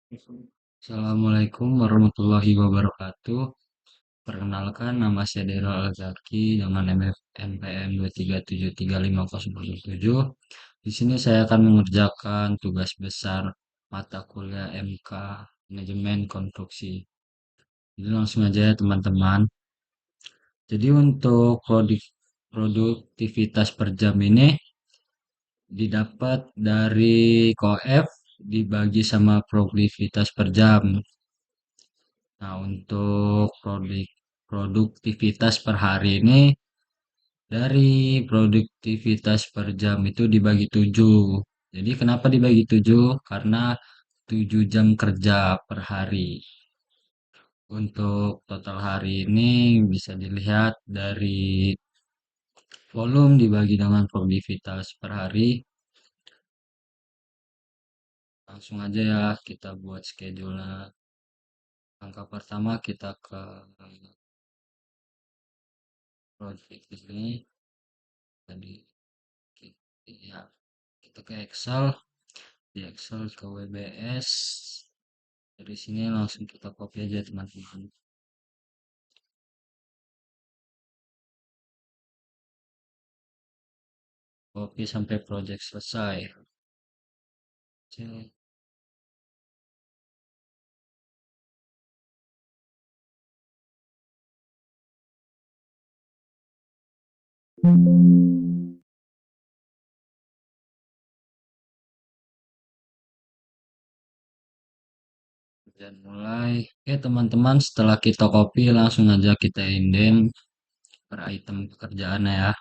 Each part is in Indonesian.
Assalamualaikum warahmatullahi wabarakatuh. Perkenalkan, nama saya Dero Alzaki dengan NPM 2373507. Di sini saya akan mengerjakan tugas besar mata kuliah MK Manajemen Konstruksi. Jadi langsung aja ya teman-teman. Jadi untuk produktivitas per jam ini didapat dari COF dibagi sama produktivitas per jam. Nah, untuk produktivitas per hari ini dari produktivitas per jam itu dibagi 7. Jadi kenapa dibagi 7? Karena 7 jam kerja per hari. Untuk total hari ini bisa dilihat dari volume dibagi dengan produktivitas per hari. Langsung aja ya kita buat schedule-nya. Langkah pertama kita ke project ini. Tadi ya, kita ke Excel. Di Excel ke WBS. Dari sini langsung kita copy aja teman-teman. Copy sampai project selesai. Cek. Dan mulai. Oke teman-teman, setelah kita copy langsung aja kita indent per item pekerjaannya ya.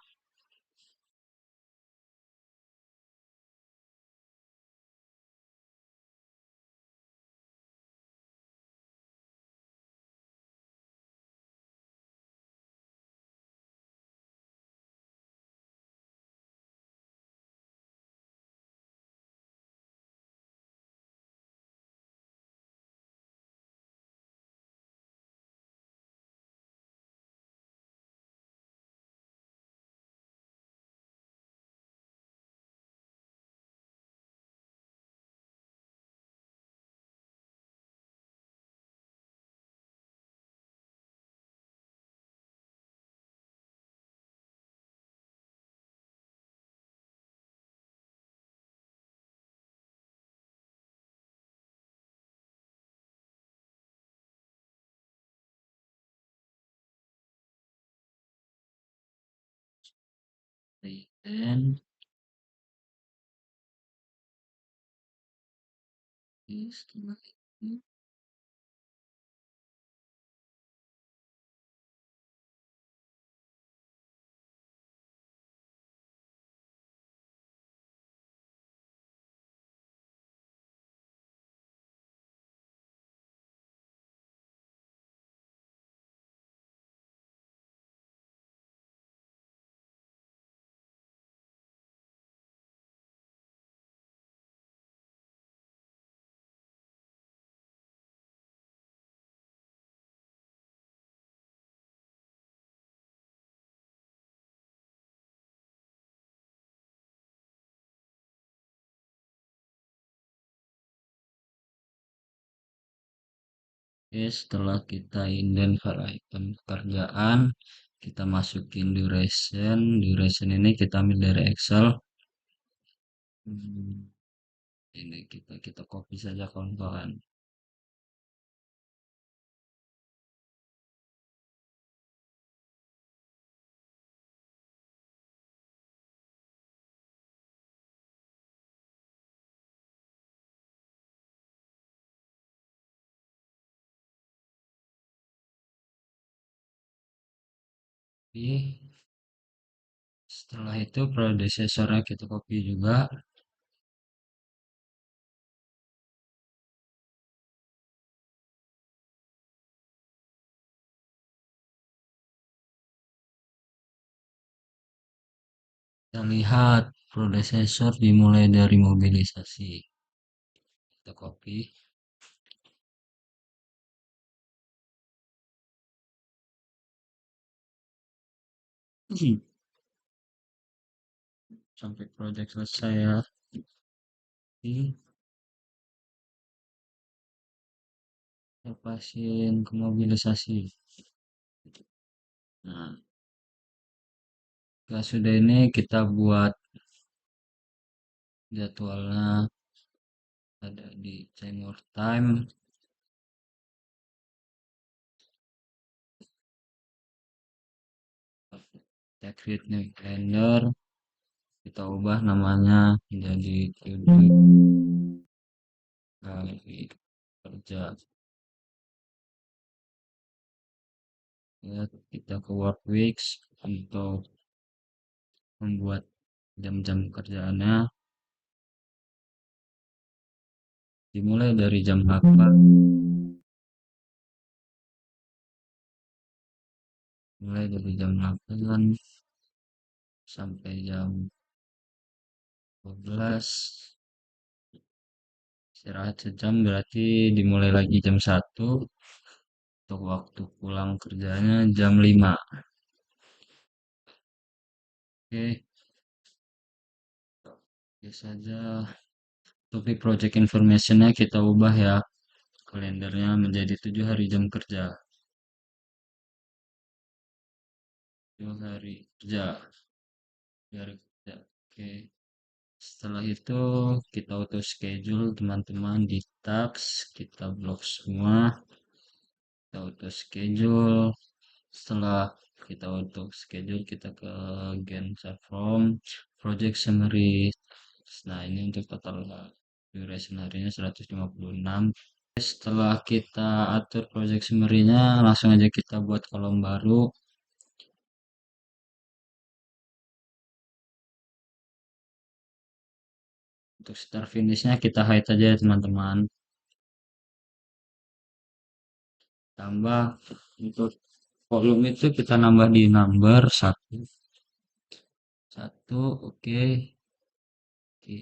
Dan setelah itu Oke, setelah kita indent per item pekerjaan, kita masukin duration. Duration ini kita ambil dari Excel. Hmm, ini kita copy saja kawan-kawan. Oke, setelah itu predecessornya kita copy juga. Kita lihat predecessor dimulai dari mobilisasi. Kita copy. Sampai project selesai ya. Oke. pasien kemobilisasi. Nah, setelah sudah ini kita buat jadwalnya ada di change your time, take create new calendar, kita ubah namanya menjadi hari kerja. Ya, kita ke Workweeks untuk membuat jam-jam kerjaannya dimulai dari jam 8, mulai dari jam 8 sampai jam 12, istirahat sejam berarti dimulai lagi jam 1 untuk waktu pulang kerjanya jam 5. Oke, oke saja. Topik project informationnya kita ubah ya, kalendernya menjadi 7 hari jam kerja. 7 hari kerja, 7 hari kerja. Oke. Setelah itu kita auto schedule teman-teman di task, kita blok semua, kita auto schedule. Setelah kita auto schedule, kita ke Gantt chart from project summary. Nah, ini untuk total duration harinya 156. Setelah kita atur project summary-nya, langsung aja kita buat kolom baru. Untuk start finish-nya kita hide aja ya teman-teman. Tambah untuk volume itu kita nambah di number satu. Satu, oke. Oke.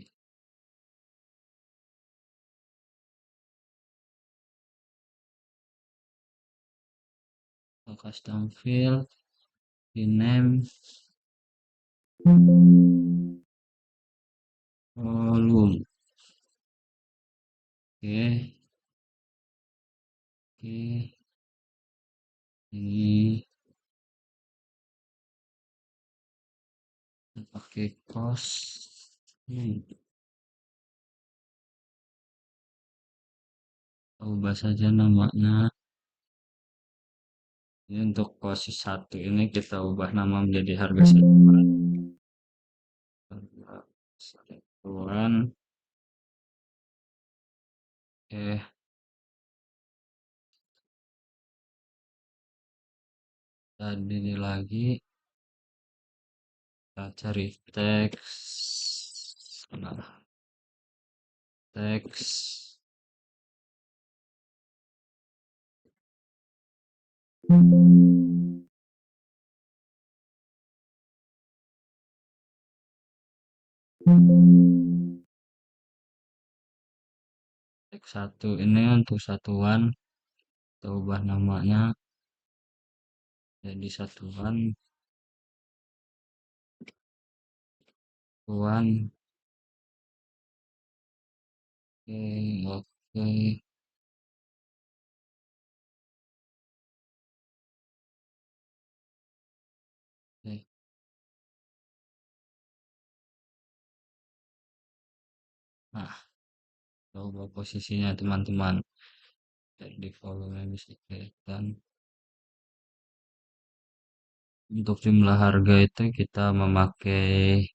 Custom field, rename, volume. Oke, oke. Ini pakai cost. Ubah saja namanya. Ini untuk posisi 1 ini kita ubah nama menjadi harga satuan. Harga satuan. Oke, dan ini lagi kita cari teks. Nah, teks. Teks 1 ini untuk satuan. Kita ubah namanya jadi satuan. Satuan. Oke, oke. Oke. Nah, coba posisinya teman-teman. Jadi volume bisa kelihatan. Untuk jumlah harga itu kita memakai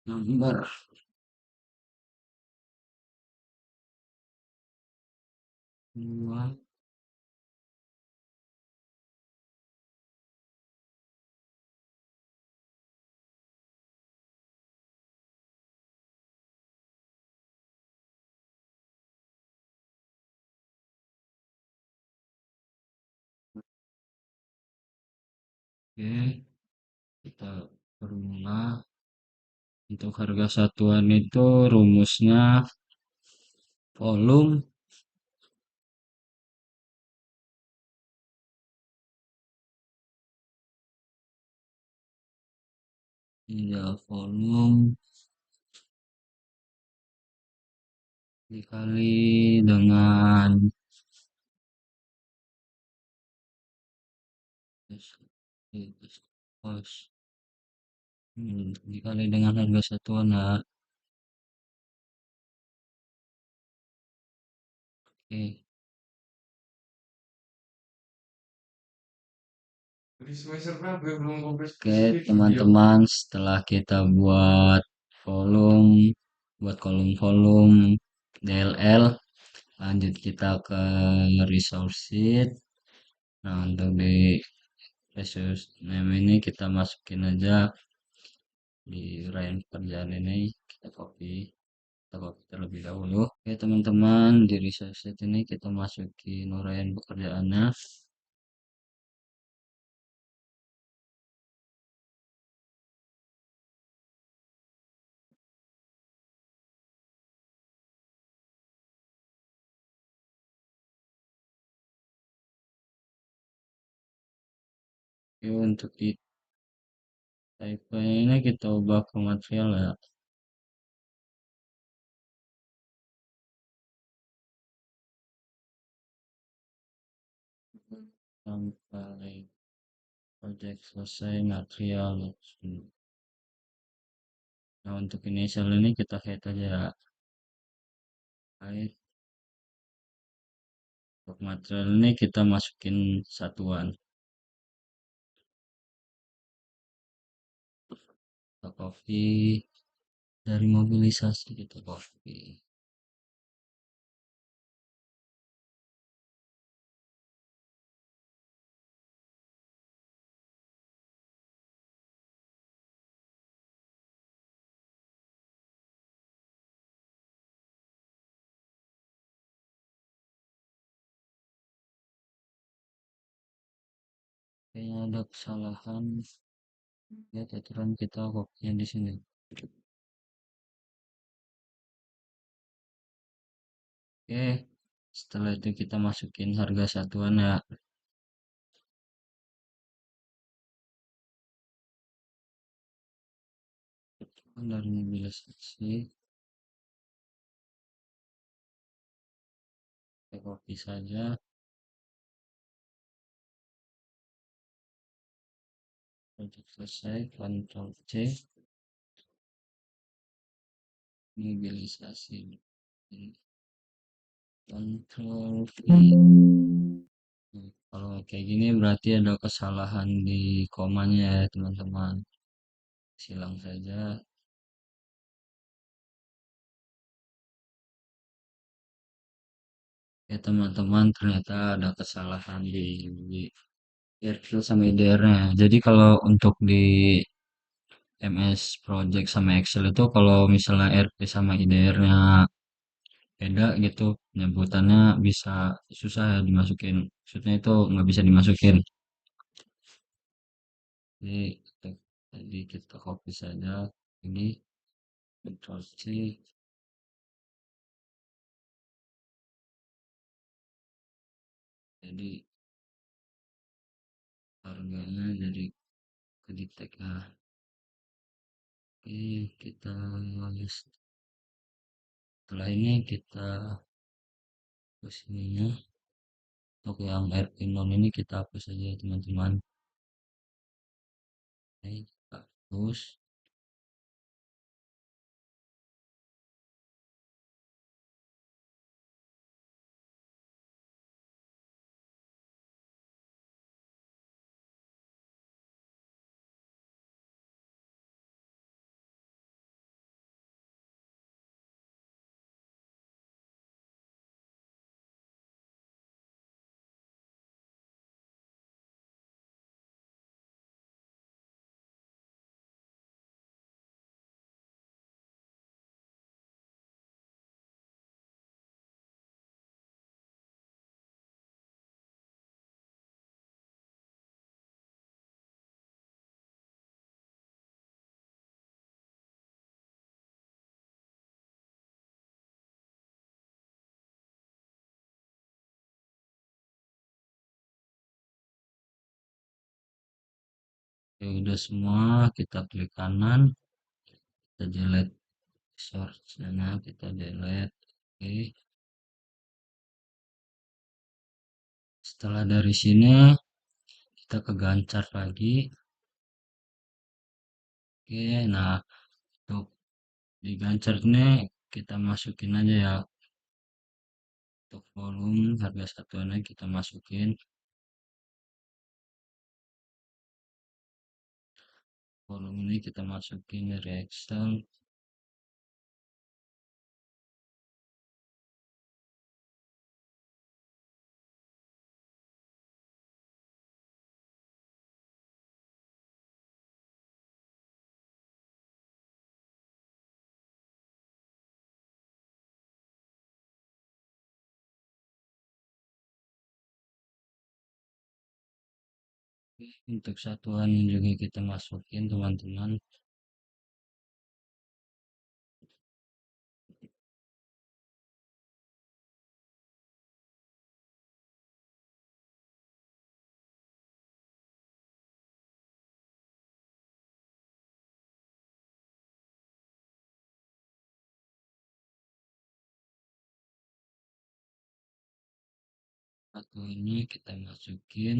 gambar. Dua. Oke, kita formula untuk harga satuan itu rumusnya volume ya volume dikali dengan kos, dikali dengan harga satuan ya. Oke. Oke, teman-teman, setelah kita buat kolom-kolom DLL, lanjut kita ke resource sheet. Nah, untuk di resource name ini kita masukin aja di uraian pekerjaan ini, kita copy terlebih dahulu. Oke, teman-teman, di resource sheet ini kita masukin uraian pekerjaannya. Oke, untuk di type ini kita ubah ke material ya. Sampai project selesai material. Nah, untuk initial ini kita hide aja ya. Hide. Untuk material ini kita masukin satuan. Kita copy dari mobilisasi, kita copy. Kayaknya ada kesalahan. Lihat aturan kita copy di sini. Oke, setelah itu kita masukin harga satuan ya. Dari mobilisasi, kita copy saja. Project selesai, Ctrl C, mobilisasi. Ctrl V. Kalau kayak gini berarti ada kesalahan di komanya ya teman-teman. Silang saja. Ya teman-teman, ternyata ada kesalahan di RQ sama IDR-nya. Jadi kalau untuk di MS Project sama Excel itu kalau misalnya RP sama IDR-nya beda gitu, penyebutannya bisa susah ya dimasukin. Maksudnya itu nggak bisa dimasukin. Jadi kita copy saja ini, Ctrl C. Jadi harganya jadi ke detect ya. Oke, kita setelah ini kita sininya untuk yang RP non ini kita hapus saja teman-teman. Oke, kita hapus. Oke, udah semua, kita klik kanan, kita delete source-nya, kita delete. Oke, setelah dari sini kita ke Gancar lagi. Oke, nah untuk di Gancar ini kita masukin aja ya untuk volume harga satuannya kita masukin volume ini kita masukin dari Excel. Untuk satuan juga kita masukin teman-teman. Satu ini kita masukin.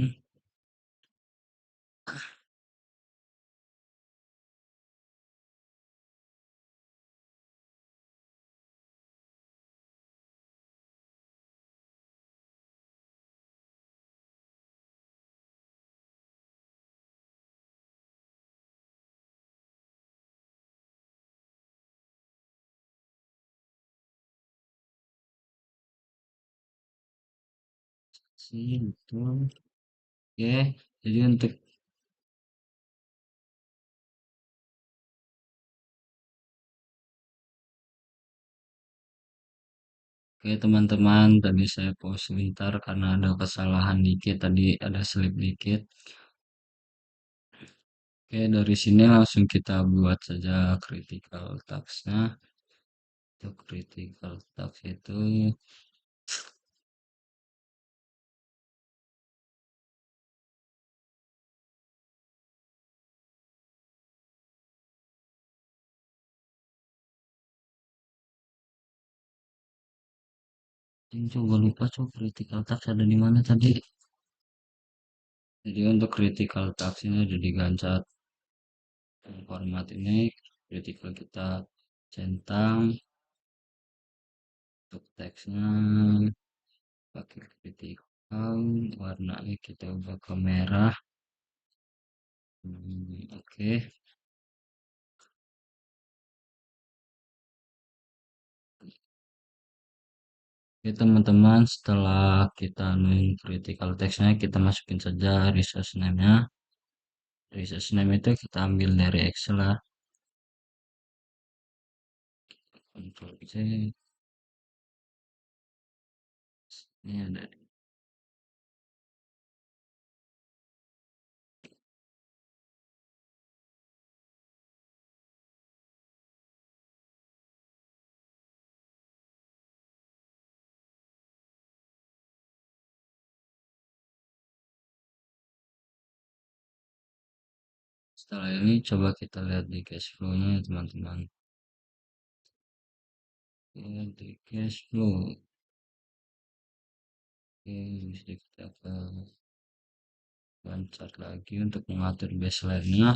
Sih, betul. Oke, jadi untuk oke teman-teman, tadi saya pause sebentar karena ada kesalahan dikit, tadi ada slip dikit. Oke, dari sini langsung kita buat saja critical tax-nya. Untuk critical tax itu ini coba lupa coba critical tax ada di mana tadi. Jadi untuk critical tax ini ada di Gancat. Format ini critical kita centang untuk teksnya pakai critical warnanya kita ubah ke merah. Oke. Oke teman-teman, setelah kita nuin critical text-nya, kita masukin saja resource name-nya. Resource name itu kita ambil dari Excel lah. Ctrl C. Ini ada. Setelah ini coba kita lihat di cash flow-nya teman-teman. Di cash flow. Oke, bisa kita ke lancar lagi untuk mengatur baseline-nya.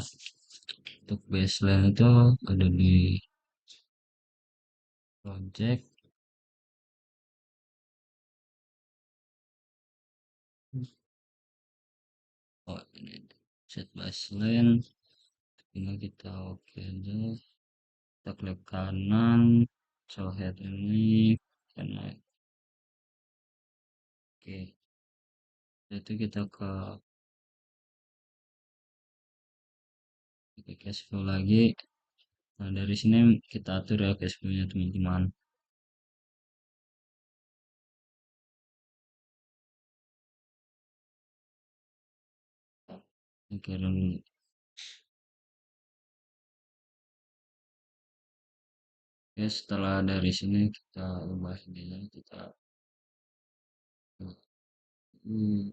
Untuk baseline itu ada di project. Oh, ini set baseline. Ini kita oke aja. Kita klik kanan. So head ini karena oke. Itu kita ke cash flow lagi. Nah, dari sini kita atur ya cash flow-nya teman-teman. Oke, dan ya setelah dari sini kita ubah ininya kita hmm,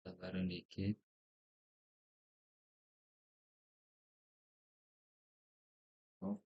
tebarin dikit. Oh,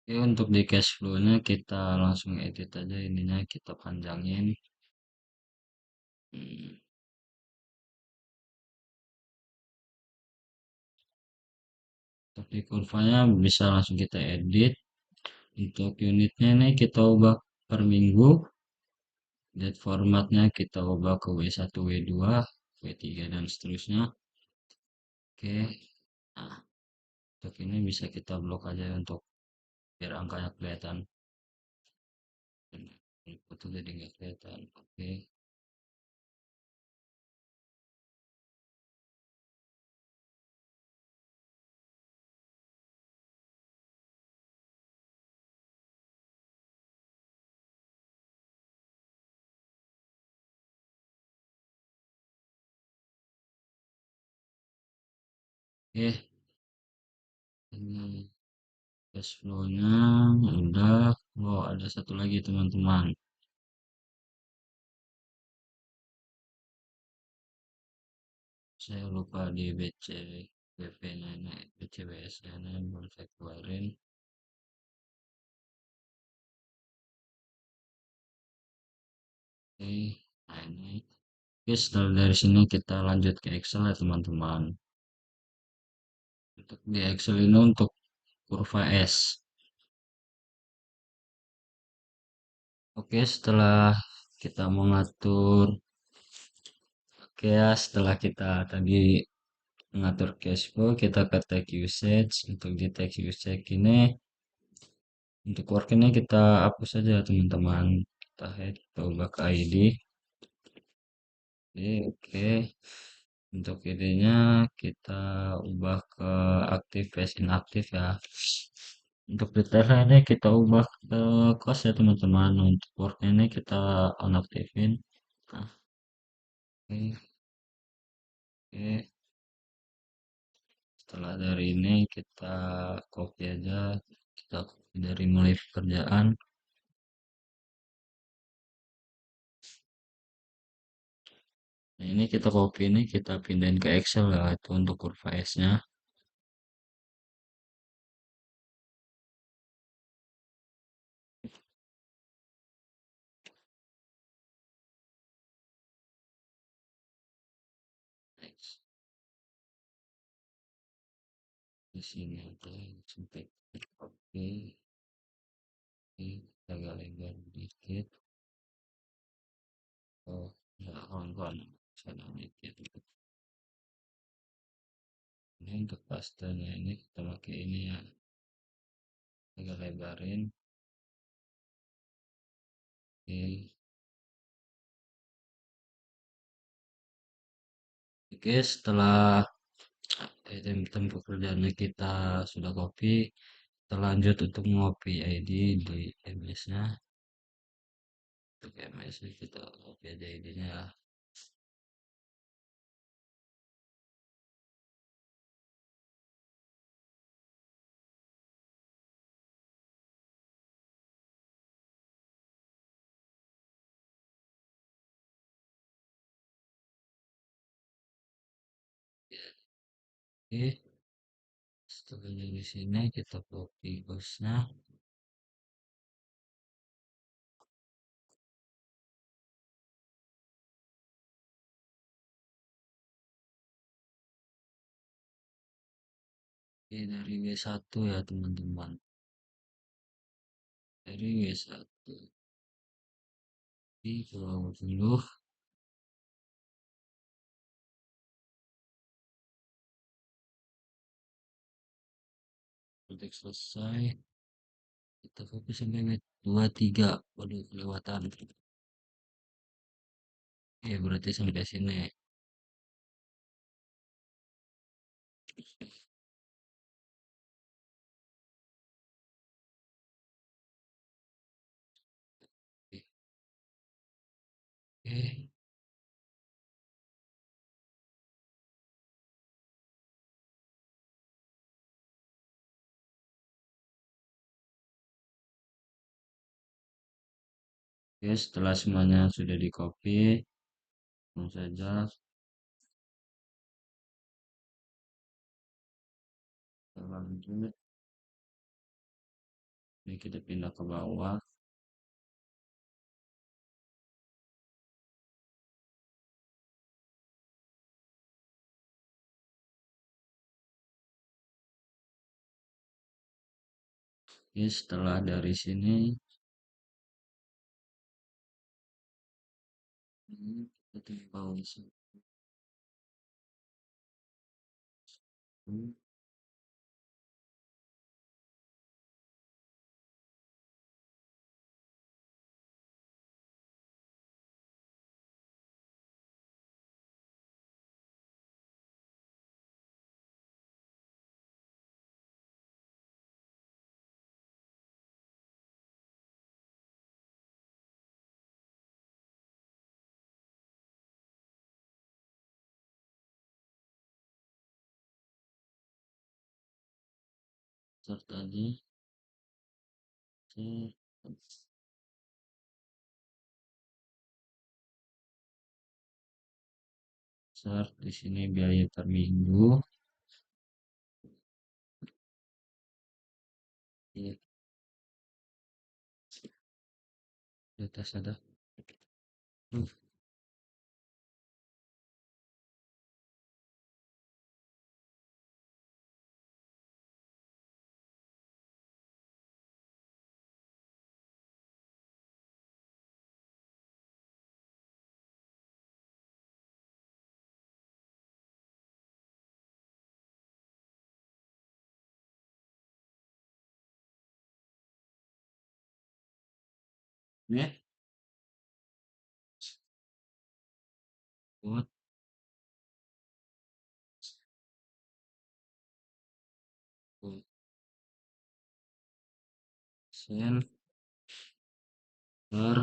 Oke, untuk di cash flow-nya kita langsung edit aja ininya kita panjangin. Hmm, Untuk di kurvanya bisa langsung kita edit. Untuk unitnya ini kita ubah per minggu. Date formatnya kita ubah ke W1, W2, W3 dan seterusnya. Oke. Nah, untuk ini bisa kita blok aja untuk biar angkanya kelihatan. Foto jadi nggak kelihatan. Oke. Oke. Ini cash flow-nya udah. Oh, ada satu lagi teman-teman. Saya lupa di BC BP-nya ini, BCBS-nya ini belum saya keluarin. Oke, nah ini. Oke, setelah dari sini kita lanjut ke Excel ya teman-teman. Untuk di Excel ini untuk kurva S. Oke, setelah kita mengatur, oke ya, setelah kita tadi mengatur cash flow, kita ke tag usage. Untuk di tag usage ini, untuk work ini kita hapus saja teman-teman. Kita head, kita ubah ke ID. Oke. Untuk idenya kita ubah ke aktif face inaktif ya. Untuk detailnya ini kita ubah ke cost ya teman-teman. Untuk work ini kita onaktifin. Nah, oke, oke. Setelah dari ini kita copy aja. Kita copy dari mulai pekerjaan. Nah, ini kita copy ini kita pindahin ke Excel ya. Itu untuk kurva S-nya. Next. Di sini aja sampai oke. Oke, kita agak lebar dikit. Oh, ya kawan-kawan, sana dikit. Ini untuk pastanya ini kita pakai ini ya, agak lebarin. Oke, oke setelah item pekerjaannya kita sudah copy, kita lanjut untuk ngopi ID di MS-nya. Untuk MS-nya kita copy aja ID-nya ya. Oke, setelah dari sini kita copy bosnya. Oke, dari W1 ya teman-teman. Dari W1. Di bawah dulu, protek selesai. Kita fokus sampai menit 23. Waduh, kelewatan. Ya, berarti sampai sini. Oke, oke, setelah semuanya sudah di copy, langsung saja kita lanjut. Ini kita pindah ke bawah. Oke, setelah dari sini kita tinggal di sini. Start tadi. Start di sini biaya per minggu. Iya, di atas ada. Ini buat sen per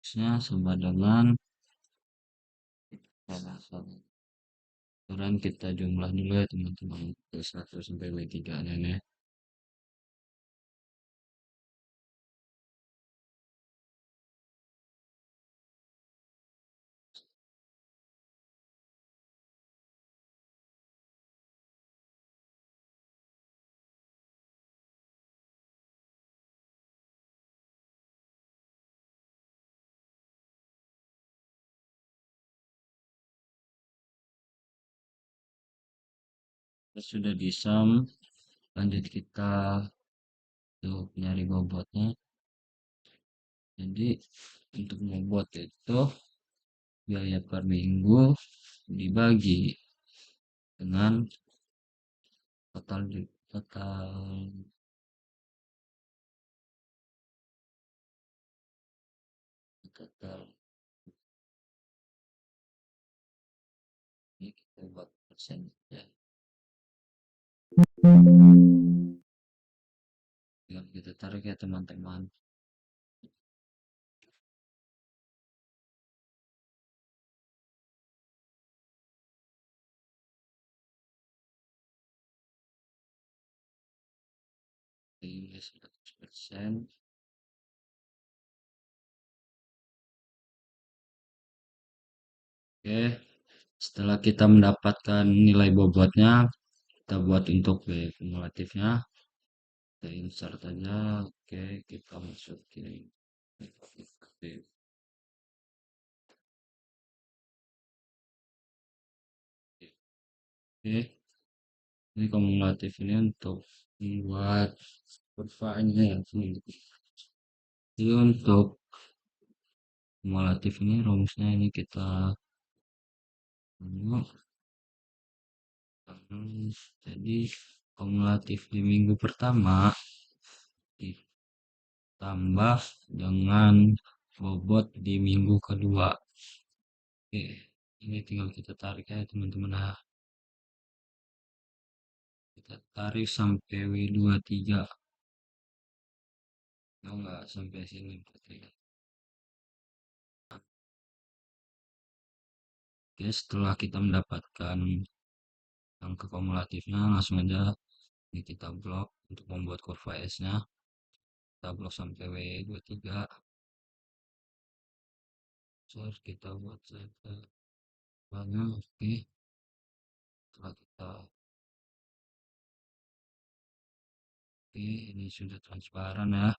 sama dengan aturan kita jumlah dulu ya teman-teman, dari 1 sampai W3 nya nih. Kita sudah di sum, lanjut kita untuk nyari bobotnya. Jadi untuk membuat itu biaya per minggu dibagi dengan total total total ini kita buat persen ya. Yang kita tarik ya teman-teman. Ini 100%. Oke, setelah kita mendapatkan nilai bobotnya, kita buat untuk biaya kumulatifnya. Kita insert aja. Oke, kita masukin. Oke, ini kumulatif ini untuk membuat kurvanya ya. Jadi untuk kumulatif ini rumusnya ini kita jadi kumulatif di minggu pertama ditambah dengan bobot di minggu kedua. Oke, ini tinggal kita tarik ya teman-teman. Nah, kita tarik sampai W23. Enggak sampai sini berarti. Oke, setelah kita mendapatkan angka kumulatifnya, langsung aja ini kita blok untuk membuat kurva S-nya. Kita blok sampai W23. Terus kita buat saja banyak. Oke, setelah kita oke, ini sudah transparan ya.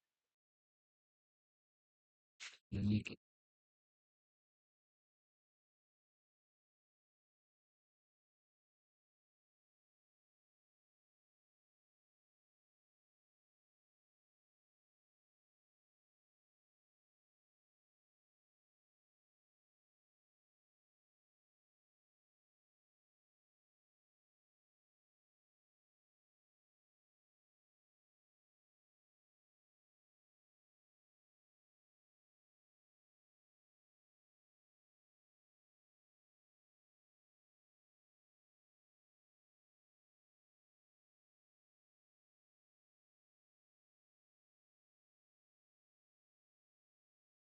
Jadi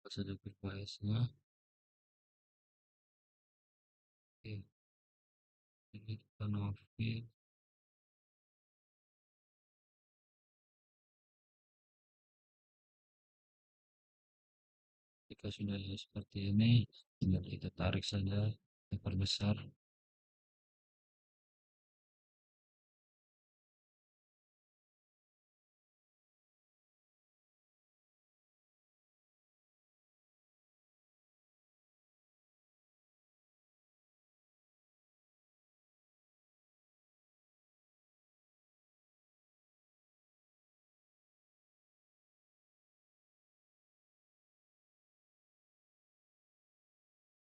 pas ada PPS-nya, oke, ini kita notif. Jika sudah seperti ini, tinggal kita tarik saja, kita perbesar.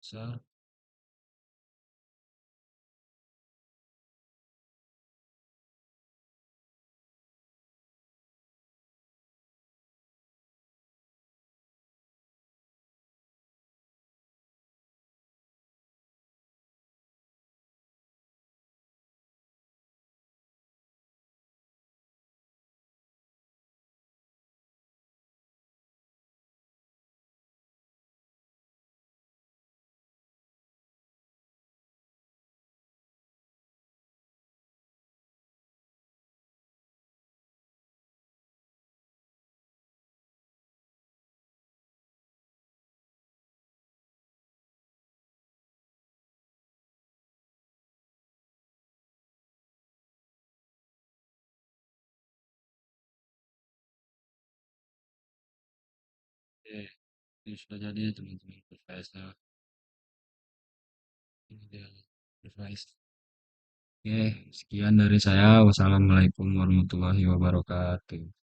Besar. Oke, ini sudah jadi teman-teman PPS-nya. Ini dia device. Oke, sekian dari saya. Wassalamualaikum warahmatullahi wabarakatuh.